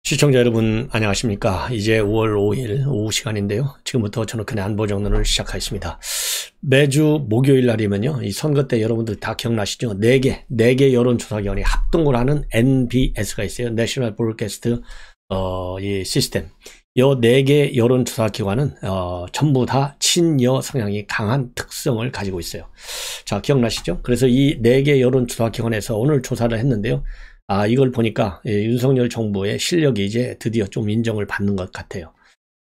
시청자 여러분 안녕하십니까. 이제 5월 5일 오후 시간인데요. 지금부터 저녁의 안보정론을 시작하겠습니다. 매주 목요일 날이면요, 이 선거 때 여러분들 다 기억나시죠? 4개 여론조사기관이 합동을 하는 NBS가 있어요. 내셔널 브로드캐스트 이 시스템. 이 4개 여론조사기관은 전부 다 친여 성향이 강한 특성을 가지고 있어요. 자, 기억나시죠? 그래서 이 4개 여론조사기관에서 오늘 조사를 했는데요. 이걸 보니까 윤석열 정부의 실력이 이제 드디어 좀 인정을 받는 것 같아요.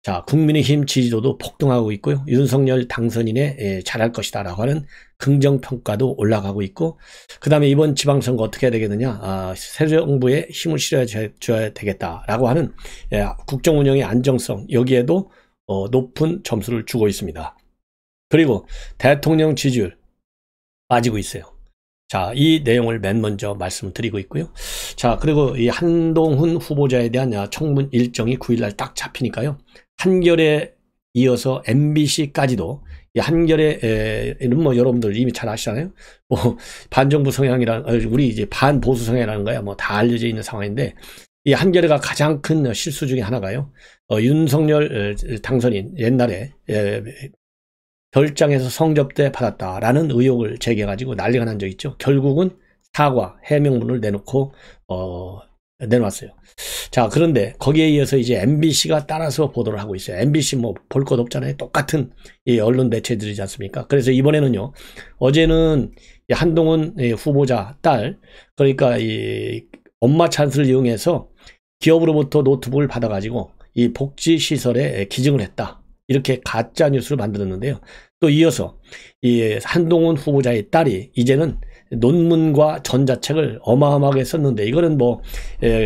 자, 국민의힘 지지도도 폭등하고 있고요. 윤석열 당선인의 잘할 것이다 라고 하는 긍정평가도 올라가고 있고, 그 다음에 이번 지방선거 어떻게 해야 되겠느냐, 새 정부에 힘을 실어줘야 되겠다라고 하는 국정운영의 안정성, 여기에도 높은 점수를 주고 있습니다. 그리고 대통령 지지율 빠지고 있어요. 자, 이 내용을 맨 먼저 말씀드리고 있고요. 자, 그리고 이 한동훈 후보자에 대한 청문 일정이 9일날 딱 잡히니까요. 한결에 이어서 MBC까지도, 이 한결에는 뭐 여러분들 이미 잘 아시잖아요. 뭐 반정부 성향이란, 우리 이제 반보수 성향이라는 거야 뭐 다 알려져 있는 상황인데, 이 한겨레가 가장 큰 실수 중에 하나가요. 윤석열 당선인 옛날에 별장에서 성접대 받았다라는 의혹을 제기해가지고 난리가 난 적 있죠. 결국은 사과, 해명문을 내놓고, 내놓았어요. 자, 그런데 거기에 이어서 이제 MBC가 따라서 보도를 하고 있어요. MBC 뭐 볼 것 없잖아요. 똑같은 이 언론 매체들이지 않습니까? 그래서 이번에는요, 어제는 이 한동훈 후보자 딸, 그러니까 이 엄마 찬스를 이용해서 기업으로부터 노트북을 받아가지고 이 복지시설에 기증을 했다. 이렇게 가짜 뉴스를 만들었는데요. 또 이어서 이 한동훈 후보자의 딸이 이제는 논문과 전자책을 어마어마하게 썼는데, 이거는 뭐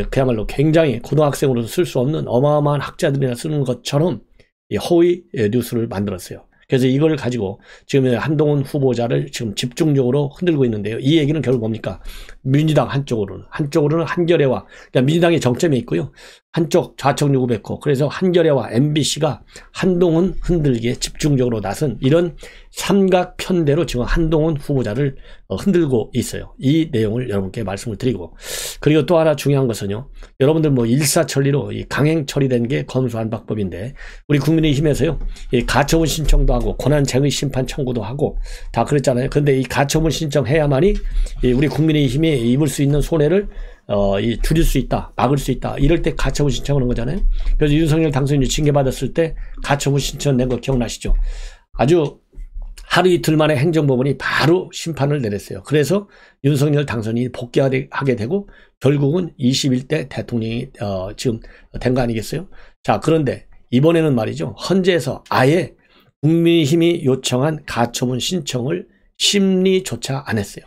그야말로 굉장히 고등학생으로서 쓸 수 없는 어마어마한 학자들이나 쓰는 것처럼 이 허위 뉴스를 만들었어요. 그래서 이걸 가지고 지금 한동훈 후보자를 지금 집중적으로 흔들고 있는데요. 이 얘기는 결국 뭡니까? 민주당 한쪽으로는 한겨레와, 그러니까 민주당이 정점에 있고요. 한쪽 좌측 유구백호. 그래서 한겨레와 MBC가 한동훈 흔들기에 집중적으로 나선 이런 삼각편대로 지금 한동훈 후보자를 흔들고 있어요. 이 내용을 여러분께 말씀을 드리고, 그리고 또 하나 중요한 것은요, 여러분들 뭐 일사천리로 이 강행 처리된 게 검수완박법인데, 우리 국민의힘에서요, 이 가처분 신청도 하고 권한쟁의 심판 청구도 하고 다 그랬잖아요. 그런데 이 가처분 신청해야만이 우리 국민의힘이 입을 수 있는 손해를 줄일 수 있다, 막을 수 있다, 이럴 때 가처분 신청하는 거잖아요. 그래서 윤석열 당선인이 징계받았을 때 가처분 신청 낸 거 기억나시죠? 아주 하루 이틀 만에 행정법원이 바로 심판을 내렸어요. 그래서 윤석열 당선인이 복귀하게 되고 결국은 21대 대통령이 지금 된 거 아니겠어요? 자, 그런데 이번에는 말이죠, 헌재에서 아예 국민의힘이 요청한 가처분 신청을 심리조차 안 했어요.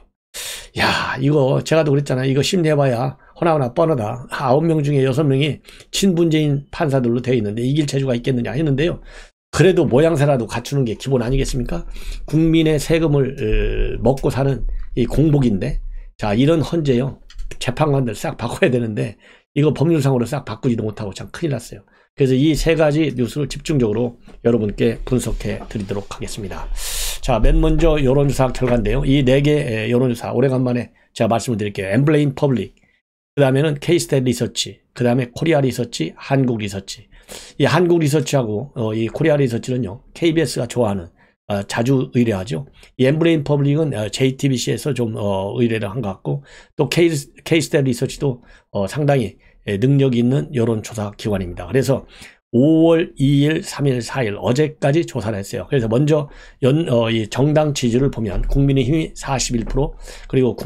야, 이거 제가도 그랬잖아요. 이거 심리해봐야 허나허나 뻔하다. 9명 중에 6명이 친문재인 판사들로 되어 있는데 이길 재주가 있겠느냐 했는데요. 그래도 모양새라도 갖추는 게 기본 아니겠습니까? 국민의 세금을 먹고 사는 이 공복인데, 자, 이런 헌재요, 재판관들 싹 바꿔야 되는데 이거 법률상으로 싹 바꾸지도 못하고 참 큰일 났어요. 그래서 이 세 가지 뉴스를 집중적으로 여러분께 분석해 드리도록 하겠습니다. 자, 맨 먼저 여론조사 결과인데요. 이 4개 여론조사 오래간만에 제가 말씀을 드릴게요. 엠블레인 퍼블릭, 그 다음에는 K-스탯 리서치, 그 다음에 코리아 리서치, 한국 리서치. 이 한국 리서치하고 이 코리아 리서치는요, KBS가 좋아하는, 자주 의뢰하죠. 이 엠블레인 퍼블릭은 JTBC에서 좀 의뢰를 한 것 같고, 또 K-스탯 리서치도 상당히 능력 있는 여론조사 기관입니다. 그래서 5월 2일, 3일, 4일 어제까지 조사를 했어요. 그래서 먼저 이 정당 지지를 보면 국민의힘이 41%, 그리고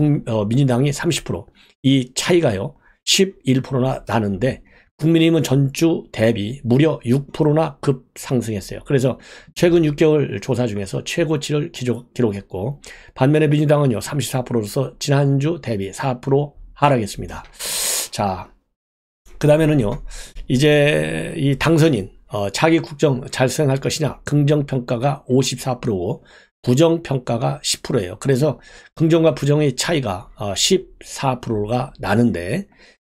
민주당이 30%, 이 차이가요 11%나 나는데, 국민의힘은 전주 대비 무려 6%나 급 상승했어요. 그래서 최근 6개월 조사 중에서 최고치를 기록했고, 반면에 민주당은요 34%로서 지난주 대비 4% 하락했습니다. 자, 그 다음에는요, 이제 이 당선인 차기 국정 잘 수행할 것이냐, 긍정평가가 54%고 부정평가가 10%예요. 그래서 긍정과 부정의 차이가 14%가 나는데,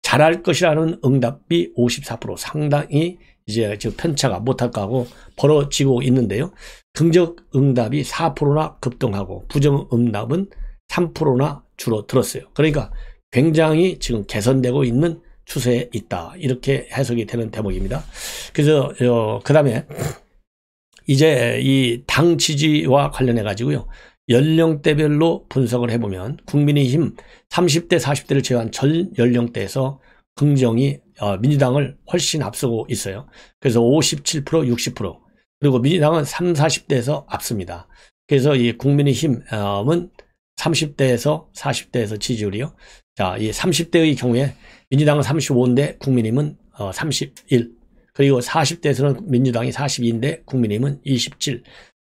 잘할 것이라는 응답이 54%, 상당히 이제 편차가 못할 거하고 벌어지고 있는데요. 긍정 응답이 4%나 급등하고 부정 응답은 3%나 줄어들었어요. 그러니까 굉장히 지금 개선되고 있는 추세에 있다. 이렇게 해석이 되는 대목입니다. 그래서 그 다음에 이제 이 당 지지와 관련해 가지고요. 연령대별로 분석을 해보면 국민의힘 30대 40대를 제외한 전 연령대에서 긍정이 민주당을 훨씬 앞서고 있어요. 그래서 57%, 60%. 그리고 민주당은 30, 40대에서 앞섭니다. 그래서 이 국민의힘은 30대에서 40대에서 지지율이요. 자, 이 30대의 경우에 민주당은 35인데 국민의힘은 31. 그리고 40대에서는 민주당이 42인데 국민의힘은 27.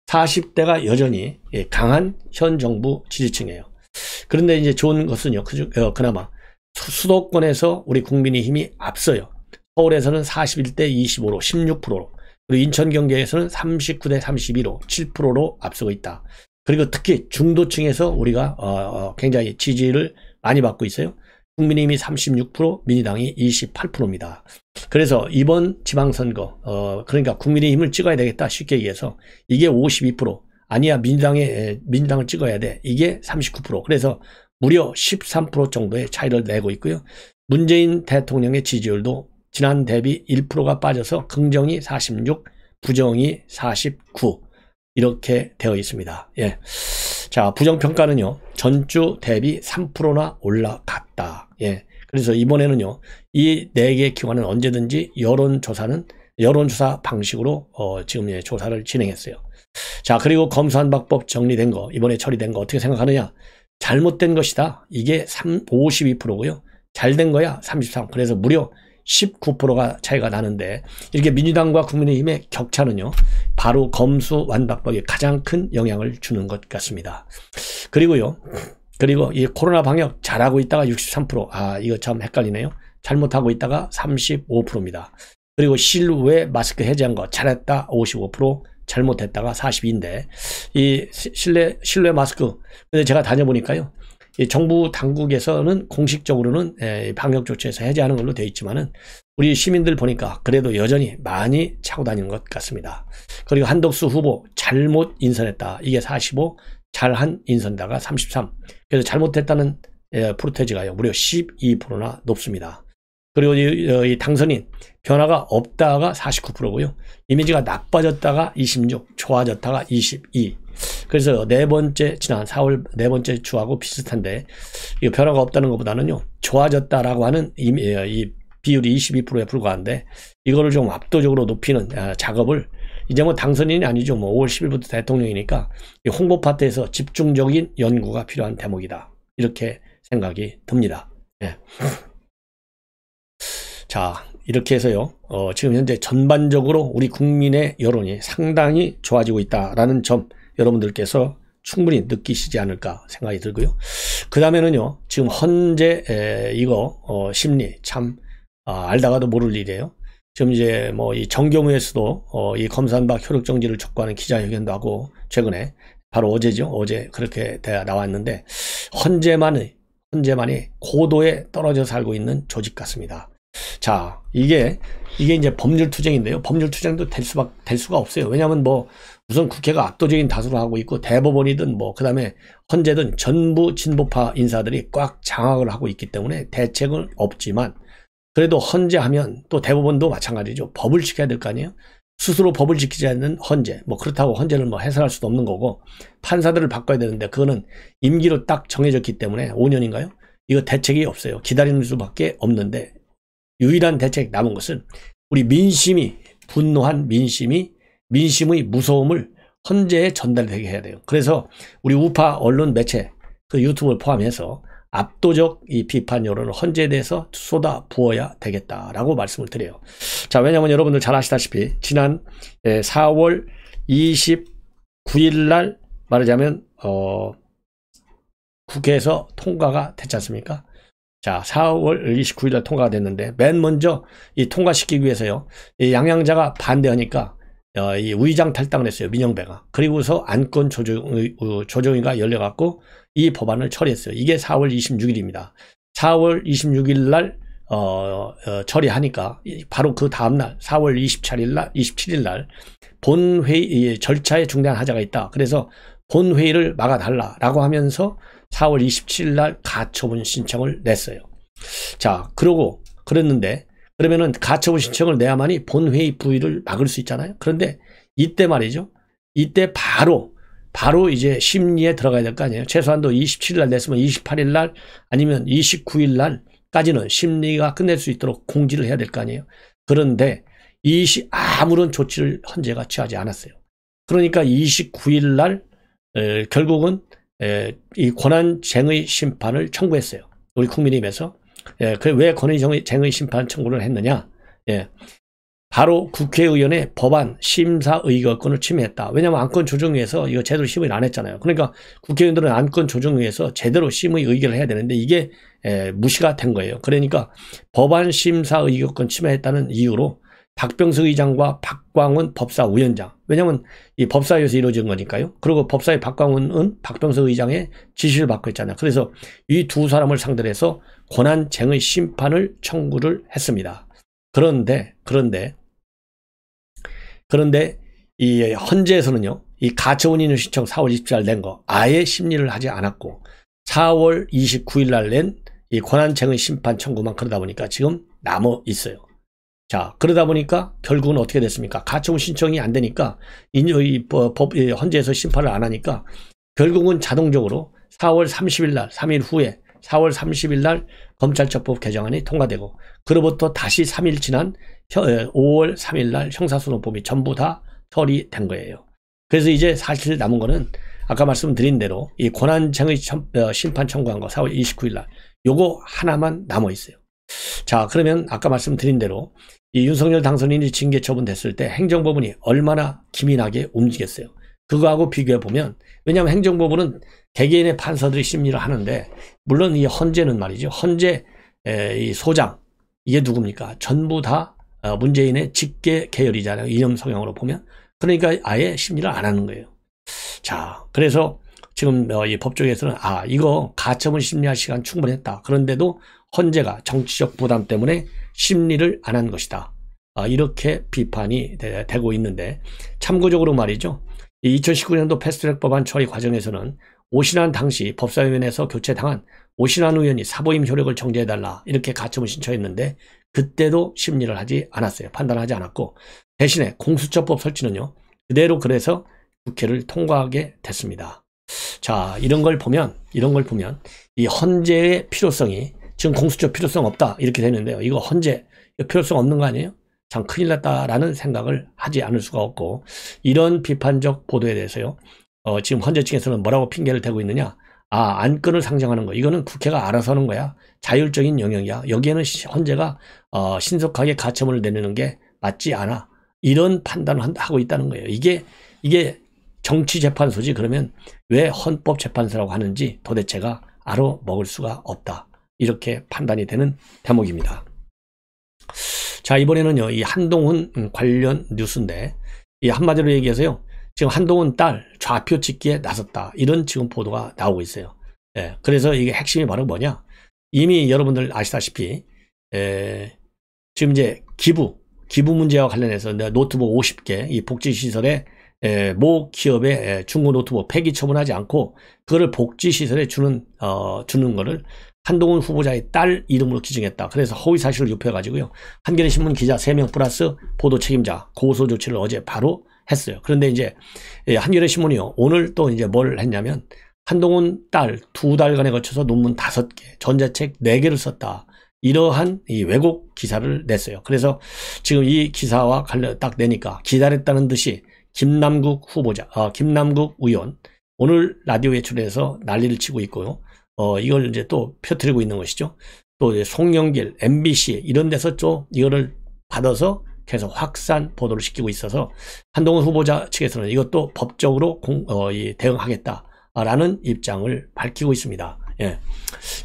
40대가 여전히 강한 현 정부 지지층이에요. 그런데 이제 좋은 것은요. 그나마 수도권에서 우리 국민의힘이 앞서요. 서울에서는 41대 25로 16%로 그리고 인천 경기에서는 39대 32로 7%로 앞서고 있다. 그리고 특히 중도층에서 우리가 굉장히 지지를 많이 받고 있어요. 국민의힘이 36%, 민주당이 28%입니다. 그래서 이번 지방선거, 그러니까 국민의힘을 찍어야 되겠다 쉽게 얘기해서 이게 52%, 아니야 민주당을 찍어야 돼. 이게 39%. 그래서 무려 13% 정도의 차이를 내고 있고요. 문재인 대통령의 지지율도 지난 대비 1%가 빠져서 긍정이 46, 부정이 49 이렇게 되어 있습니다. 예. 자, 부정평가는요, 전주 대비 3%나 올라갔다. 예. 그래서 이번에는요, 이 4개 기관은 언제든지 여론조사 방식으로 지금 조사를 진행했어요. 자, 그리고 검수완박법 정리된 거, 이번에 처리된 거 어떻게 생각하느냐? 잘못된 것이다. 이게 52%고요. 잘된 거야 33%. 그래서 무려 19%가 차이가 나는데 이렇게 민주당과 국민의힘의 격차는요. 바로 검수완박법이 가장 큰 영향을 주는 것 같습니다. 그리고 이 코로나 방역 잘하고 있다가 63%. 아, 이거 참 헷갈리네요. 잘못하고 있다가 35%입니다. 그리고 실외 마스크 해제한 거 잘했다 55%. 잘못했다가 42인데 이 실내 마스크 근데 제가 다녀보니까요. 이 정부 당국에서는 공식적으로는 방역 조치에서 해제하는 걸로 되어 있지만은 우리 시민들 보니까 그래도 여전히 많이 차고 다니는 것 같습니다. 그리고 한덕수 후보 잘못 인선했다. 이게 45, 잘한 인선다가 33. 그래서 잘못했다는 프로테지가요. 무려 12%나 높습니다. 그리고 이 당선인 변화가 없다가 49%고요. 이미지가 나빠졌다가 26, 좋아졌다가 22. 그래서 지난 4월 4번째 주하고 비슷한데 이 변화가 없다는 것보다는요. 좋아졌다라고 하는 이 비율이 22%에 불과한데 이거를 좀 압도적으로 높이는 작업을 이제 뭐 당선인이 아니죠. 뭐 5월 10일부터 대통령이니까 이 홍보 파트에서 집중적인 연구가 필요한 대목이다. 이렇게 생각이 듭니다. 네. 자, 이렇게 해서요. 지금 현재 전반적으로 우리 국민의 여론이 상당히 좋아지고 있다라는 점 여러분들께서 충분히 느끼시지 않을까 생각이 들고요. 그 다음에는요. 지금 헌재 심리 참 알다가도 모를 일이에요. 지금 이제 뭐 이 정교무에서도 이 검수완박 효력정지를 촉구하는 기자회견도 하고 최근에 바로 어제죠. 어제 그렇게 나왔는데 헌재만이 고도에 떨어져 살고 있는 조직 같습니다. 자, 이게 이제 법률투쟁인데요. 법률투쟁도 될 수가 없어요. 왜냐하면 뭐 우선 국회가 압도적인 다수로 하고 있고 대법원이든 뭐 그다음에 헌재든 전부 진보파 인사들이 꽉 장악을 하고 있기 때문에 대책은 없지만 그래도 헌재하면 또 대법원도 마찬가지죠. 법을 지켜야 될 거 아니에요. 스스로 법을 지키지 않는 헌재. 뭐 그렇다고 헌재를 뭐 해설할 수도 없는 거고 판사들을 바꿔야 되는데 그거는 임기로 딱 정해졌기 때문에 5년인가요? 이거 대책이 없어요. 기다리는 수밖에 없는데 유일한 대책 남은 것은 우리 분노한 민심의 무서움을 헌재에 전달되게 해야 돼요. 그래서 우리 우파 언론 매체 그 유튜브를 포함해서 압도적 이 비판 여론을 헌재에 대해서 쏟아 부어야 되겠다라고 말씀을 드려요. 자, 왜냐하면 여러분들 잘 아시다시피 지난 4월 29일 날 말하자면 국회에서 통과가 됐지 않습니까? 자, 4월 29일 날 통과가 됐는데 맨 먼저 이 통과시키기 위해서요. 이 양양자가 반대하니까 이 의장 탈당을 했어요. 민영배가. 그리고서 안건 조정위가 열려갖고 이 법안을 처리했어요. 이게 4월 26일입니다. 4월 26일 날 처리하니까 바로 그 다음날 4월 27일 날 본회의 절차에 중대한 하자가 있다. 그래서 본회의를 막아달라라고 하면서 4월 27일 날 가처분 신청을 냈어요. 자, 그러고 그랬는데 그러면은 가처분 신청을 내야만이 본회의 부의를 막을 수 있잖아요. 그런데 이때 말이죠. 이때 바로 이제 심리에 들어가야 될 거 아니에요. 최소한도 27일 날 냈으면 28일 날 아니면 29일 날까지는 심리가 끝낼 수 있도록 공지를 해야 될 거 아니에요. 그런데 아무런 조치를 헌재가 취하지 않았어요. 그러니까 29일 날 결국은 이 권한쟁의 심판을 청구했어요. 우리 국민의힘에서. 왜 권한쟁의 심판 청구를 했느냐? 바로 국회의원의 법안 심사 의결권을 침해했다. 왜냐하면 안건조정위에서 이거 제대로 심의를 안 했잖아요. 그러니까 국회의원들은 안건조정위에서 제대로 심의 의결을 해야 되는데 이게 무시가 된 거예요. 그러니까 법안 심사 의결권 침해했다는 이유로 박병석 의장과 박광훈 법사위원장, 왜냐하면 이 법사위에서 이루어진 거니까요. 그리고 법사위 박광훈은 박병석 의장의 지시를 받고 있잖아요. 그래서 이 두 사람을 상대로 해서 권한쟁의 심판을 청구를 했습니다. 그런데 이 헌재에서는요, 이 가처분 인용 신청 4월 27일 날 낸 거 아예 심리를 하지 않았고 4월 29일 날 낸 이 권한쟁의 심판 청구만 그러다 보니까 지금 남아 있어요. 자, 그러다 보니까 결국은 어떻게 됐습니까? 가처분 신청이 안 되니까 헌재에서 심판을 안 하니까 결국은 자동적으로 4월 30일 날 3일 후에 4월 30일 날 검찰처법 개정안이 통과되고 그로부터 다시 3일 지난 5월 3일 날 형사소송법이 전부 다 처리된 거예요. 그래서 이제 사실 남은 거는 아까 말씀드린 대로 이 권한쟁의 심판 청구한 거 4월 29일 날 요거 하나만 남아 있어요. 자, 그러면 아까 말씀드린 대로 이 윤석열 당선인이 징계 처분됐을 때 행정법원이 얼마나 기민하게 움직였어요. 그거하고 비교해 보면, 왜냐하면 행정법원은 개개인의 판사들이 심리를 하는데, 물론 이 헌재는 말이죠. 헌재 이 소장, 이게 누굽니까? 전부 다 문재인의 직계 계열이잖아요. 이념 성향으로 보면. 그러니까 아예 심리를 안 하는 거예요. 자, 그래서 지금 이 법조계에서는 이거 가처분 심리할 시간 충분했다. 그런데도 헌재가 정치적 부담 때문에 심리를 안 한 것이다. 이렇게 비판이 되고 있는데, 참고적으로 말이죠. 2019년도 패스트트랙 법안 처리 과정에서는 오신환 당시 법사위원회에서 교체당한 오신환 의원이 사보임 효력을 정지해달라 이렇게 가처분 신청했는데 그때도 심리를 하지 않았어요. 판단하지 않았고, 대신에 공수처법 설치는요, 그대로 그래서 국회를 통과하게 됐습니다. 자, 이런 걸 보면 이 헌재의 필요성이 지금 공수처 필요성 없다 이렇게 되는데요. 이거 헌재 필요성 없는 거 아니에요? 참 큰일 났다라는 생각을 하지 않을 수가 없고, 이런 비판적 보도에 대해서요, 지금 헌재 측에서는 뭐라고 핑계를 대고 있느냐? 안건을 상정하는 거, 이거는 국회가 알아서 하는 거야. 자율적인 영역이야. 여기에는 헌재가 신속하게 가처분을 내리는 게 맞지 않아. 이런 판단을 하고 있다는 거예요. 이게 정치재판소지. 그러면 왜 헌법재판소라고 하는지 도대체가 알아먹을 수가 없다. 이렇게 판단이 되는 대목입니다. 자, 이번에는요, 이 한동훈 관련 뉴스인데, 이 한마디로 얘기해서요, 지금 한동훈 딸 좌표 찍기에 나섰다. 이런 지금 보도가 나오고 있어요. 그래서 이게 핵심이 바로 뭐냐? 이미 여러분들 아시다시피, 지금 이제 기부 문제와 관련해서 노트북 50개, 이 복지시설에 모 기업의 중고 노트북 폐기 처분하지 않고 그거를 복지시설에 주는 거를 한동훈 후보자의 딸 이름으로 기증했다. 그래서 허위사실을 유포해가지고요, 한겨레신문 기자 3명 플러스 보도 책임자 고소 조치를 어제 바로 했어요. 그런데 이제 한겨레신문이요, 오늘 또 이제 뭘 했냐면 한동훈 딸 2달간에 거쳐서 논문 5개, 전자책 4개를 썼다. 이러한 이 왜곡 기사를 냈어요. 그래서 지금 이 기사와 관련 딱 내니까 기다렸다는 듯이 김남국 의원 오늘 라디오에 출연해서 난리를 치고 있고요. 이걸 이제 또 펴뜨리고 있는 것이죠. 또 이제 송영길, MBC 이런 데서 또 이거를 받아서 계속 확산 보도를 시키고 있어서 한동훈 후보자 측에서는 이것도 법적으로 대응하겠다라는 입장을 밝히고 있습니다.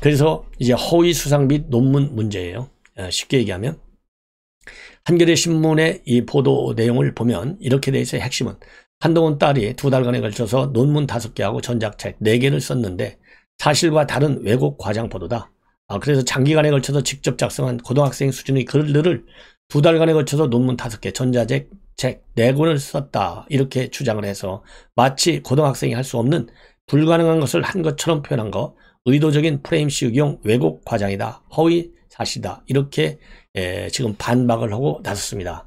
그래서 이제 허위 수상 및 논문 문제예요. 쉽게 얘기하면 한겨레 신문의 이 보도 내용을 보면 이렇게 돼 있어요. 핵심은 한동훈 딸이 2달간에 걸쳐서 논문 5개하고 전작책 4개를 썼는데 사실과 다른 왜곡 과장 보도다. 그래서 장기간에 걸쳐서 직접 작성한 고등학생 수준의 글들을 2달간에 걸쳐서 논문 5개, 전자책 4권을 썼다. 이렇게 주장을 해서 마치 고등학생이 할 수 없는 불가능한 것을 한 것처럼 표현한 거, 의도적인 프레임 씌우기용 왜곡 과장이다. 허위 사실이다. 이렇게 지금 반박을 하고 나섰습니다.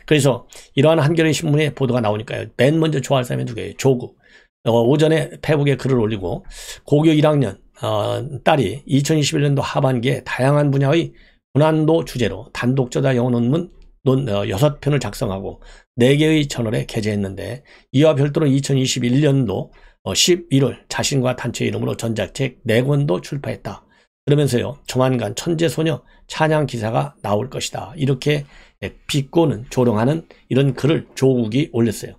그래서 이러한 한겨레 신문의 보도가 나오니까요. 맨 먼저 좋아할 사람이 누구예요? 조국. 오전에 페북에 글을 올리고 고교 1학년 딸이 2021년도 하반기에 다양한 분야의 고난도 주제로 단독저자 영어 논문 6편을 작성하고 4개의 저널에 게재했는데 이와 별도로 2021년도 11월 자신과 단체 이름으로 전자책 4권도 출판했다. 그러면서요. 조만간 천재소녀 찬양 기사가 나올 것이다. 이렇게 비꼬는 조롱하는 이런 글을 조국이 올렸어요.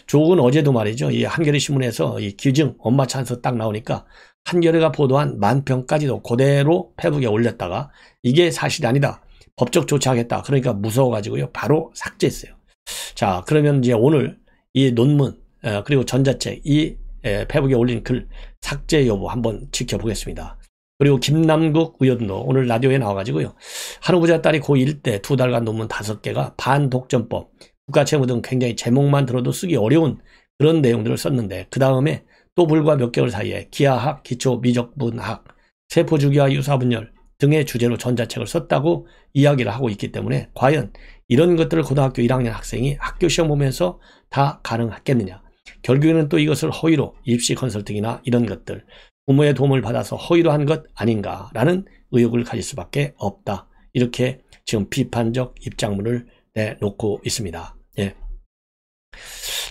조국은 어제도 말이죠. 이 한겨레 신문에서 이 기증 엄마 찬스 딱 나오니까 한겨레가 보도한 만평까지도 그대로 페북에 올렸다가 이게 사실이 아니다. 법적 조치하겠다. 그러니까 무서워가지고요. 바로 삭제했어요. 자, 그러면 이제 오늘 이 논문 그리고 전자책 이 페북에 올린 글 삭제 여부 한번 지켜보겠습니다. 그리고 김남국 의원도 오늘 라디오에 나와가지고요. 한 후보자 딸이 고1 때 2달간 논문 5개가 반독점법, 국가채무 등 굉장히 제목만 들어도 쓰기 어려운 그런 내용들을 썼는데 그 다음에 또 불과 몇 개월 사이에 기하학, 기초미적분학, 세포주기와 유사분열 등의 주제로 전자책을 썼다고 이야기를 하고 있기 때문에 과연 이런 것들을 고등학교 1학년 학생이 학교 시험 보면서 다 가능하겠느냐. 결국에는 또 이것을 허위로 입시 컨설팅이나 이런 것들 부모의 도움을 받아서 허위로 한 것 아닌가라는 의혹을 가질 수밖에 없다. 이렇게 지금 비판적 입장문을 내놓고 있습니다. 예.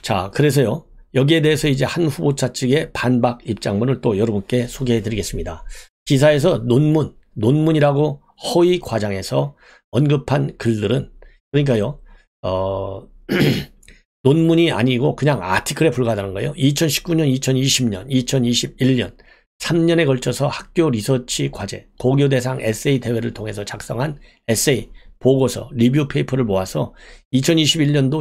자, 그래서요. 여기에 대해서 이제 한 후보자 측의 반박 입장문을 또 여러분께 소개해 드리겠습니다. 기사에서 논문이라고 허위 과장해서 언급한 글들은 그러니까요. 논문이 아니고 그냥 아티클에 불과하다는 거예요. 2019년, 2020년, 2021년 3년에 걸쳐서 학교 리서치 과제, 고교 대상 에세이 대회를 통해서 작성한 에세이, 보고서, 리뷰 페이퍼를 모아서 2021년도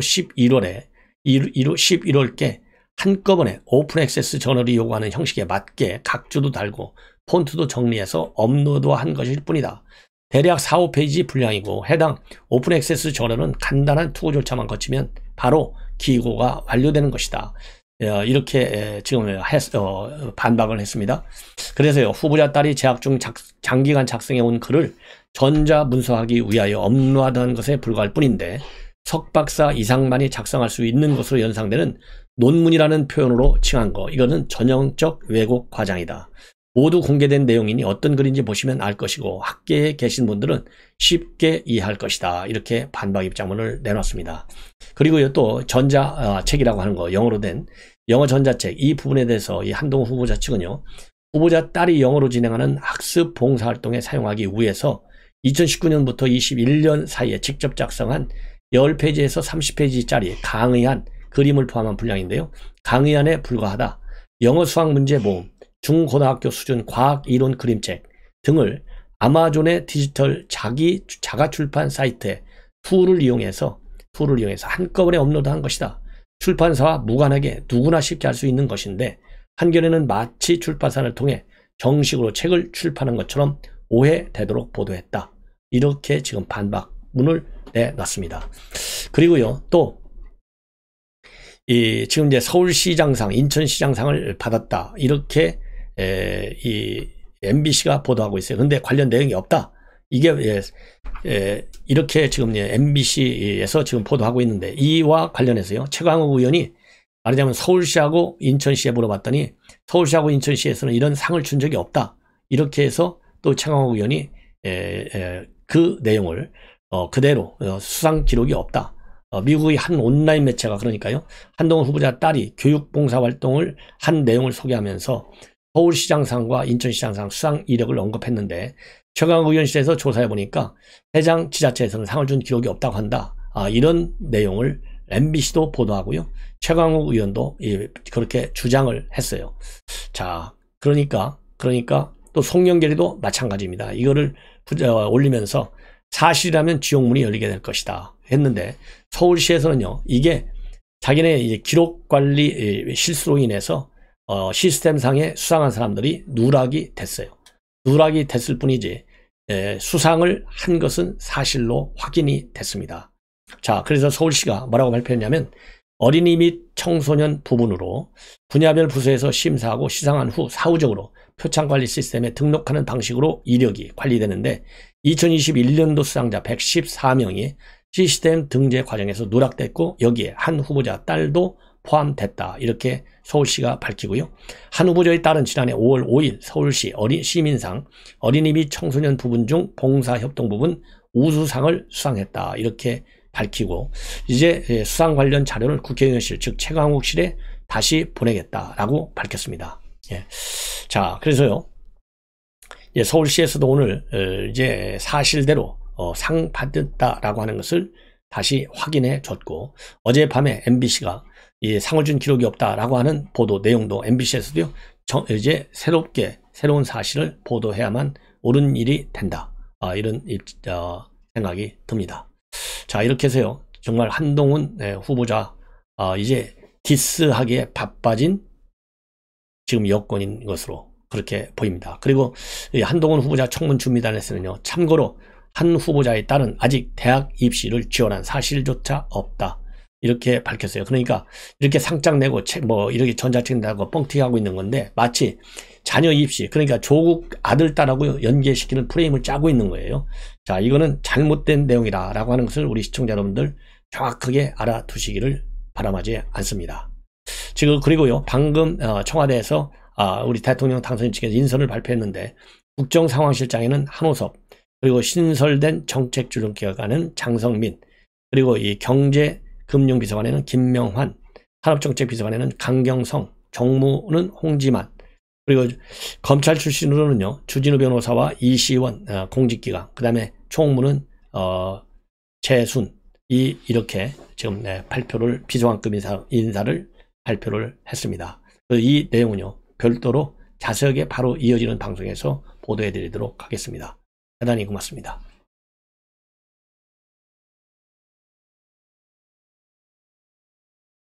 11월께 한꺼번에 오픈 액세스 저널이 요구하는 형식에 맞게 각주도 달고 폰트도 정리해서 업로드한 것일 뿐이다. 대략 4-5페이지 분량이고 해당 오픈 액세스 저널은 간단한 투고 절차만 거치면 바로 기고가 완료되는 것이다. 이렇게 지금 반박을 했습니다. 그래서요. 후보자 딸이 재학 중 장기간 작성해온 글을 전자문서하기 위하여 업로드한 것에 불과할 뿐인데 석박사 이상만이 작성할 수 있는 것으로 연상되는 논문이라는 표현으로 칭한 거, 이거는 전형적 왜곡 과장이다. 모두 공개된 내용이니 어떤 글인지 보시면 알 것이고 학계에 계신 분들은 쉽게 이해할 것이다. 이렇게 반박 입장문을 내놨습니다. 그리고요, 또 전자책이라고 하는 거, 영어로 된 영어 전자책, 이 부분에 대해서 이 한동훈 후보자 측은요, 후보자 딸이 영어로 진행하는 학습 봉사활동에 사용하기 위해서 2019년부터 21년 사이에 직접 작성한 10페이지에서 30페이지짜리 강의안 그림을 포함한 분량인데요. 강의안에 불과하다. 영어 수학 문제 모음, 중고등학교 수준 과학 이론 그림책 등을 아마존의 디지털 자가 출판 사이트에 툴을 이용해서 한꺼번에 업로드한 것이다. 출판사와 무관하게 누구나 쉽게 할 수 있는 것인데 한겨레는 마치 출판사를 통해 정식으로 책을 출판한 것처럼 오해되도록 보도했다. 이렇게 지금 반박문을 내놨습니다. 그리고요, 또 지금 이제 서울시장상, 인천시장상을 받았다. 이렇게 이 MBC가 보도하고 있어요. 근데 관련 내용이 없다. 이게 이렇게 지금 MBC에서 지금 보도하고 있는데 이와 관련해서요. 최강욱 의원이 말하자면 서울시하고 인천시에 물어봤더니 서울시하고 인천시에서는 이런 상을 준 적이 없다. 이렇게 해서 또 최강욱 의원이 그 내용을 그대로 수상 기록이 없다. 미국의 한 온라인 매체가 그러니까요. 한동훈 후보자 딸이 교육봉사활동을 한 내용을 소개하면서 서울시장상과 인천시장상 수상 이력을 언급했는데 최강욱 의원실에서 조사해보니까 해당 지자체에서는 상을 준 기록이 없다고 한다. 이런 내용을 MBC도 보도하고요. 최강욱 의원도 그렇게 주장을 했어요. 자, 그러니까 또 송영길이도 마찬가지입니다. 이거를 올리면서 사실이라면 지옥문이 열리게 될 것이다 했는데 서울시에서는요. 이게 자기네 이제 기록관리 실수로 인해서 시스템상에 수상한 사람들이 누락이 됐어요. 누락이 됐을 뿐이지 수상을 한 것은 사실로 확인이 됐습니다. 자, 그래서 서울시가 뭐라고 발표했냐면 어린이 및 청소년 부분으로 분야별 부서에서 심사하고 시상한 후 사후적으로 표창관리 시스템에 등록하는 방식으로 이력이 관리되는데 2021년도 수상자 114명이 시스템 등재 과정에서 누락됐고 여기에 한 후보자 딸도 포함됐다. 이렇게 서울시가 밝히고요. 한 후보자의 딸은 지난해 5월 5일 서울시 시민상 어린이 및 청소년 부분 중 봉사협동 부분 우수상을 수상했다. 이렇게 밝히고 이제 수상 관련 자료를 국회의원실 즉 최강욱실에 다시 보내겠다라고 밝혔습니다. 예. 자, 그래서요. 서울시에서도 오늘 이제 사실대로 상 받았다라고 하는 것을 다시 확인해 줬고 어젯밤에 MBC가 이 상을 준 기록이 없다라고 하는 보도 내용도 MBC에서도요. 이제 새로운 사실을 보도해야만 옳은 일이 된다. 이런 생각이 듭니다. 자, 이렇게 해서요. 정말 한동훈 후보자 이제 디스하기에 바빠진 지금 여건인 것으로 그렇게 보입니다. 그리고 한동훈 후보자 청문준비단에서는요. 참고로 한 후보자의 딸은 아직 대학 입시를 지원한 사실조차 없다. 이렇게 밝혔어요. 그러니까 이렇게 상장 내고 이렇게 전자책 내고 뻥튀기 하고 있는 건데 마치 자녀 입시 그러니까 조국 아들 딸하고 연계시키는 프레임을 짜고 있는 거예요. 자, 이거는 잘못된 내용이라고 하는 것을 우리 시청자 여러분들 정확하게 알아두시기를 바람하지 않습니다. 지금 그리고요 방금 청와대에서 우리 대통령 당선인 측에서 인선을 발표했는데 국정상황실장에는 한호섭 그리고 신설된 정책주름기획관은 장성민 그리고 이 경제금융비서관에는 김명환 산업정책비서관에는 강경성 정무는 홍지만 그리고 검찰 출신으로는요 주진우 변호사와 이시원 공직기강 그 다음에 총무는 최순 이렇게 지금 발표를 비서관급 인사를 발표를 했습니다. 이 내용은요 별도로 자세하게 바로 이어지는 방송에서 보도해 드리도록 하겠습니다. 대단히 고맙습니다.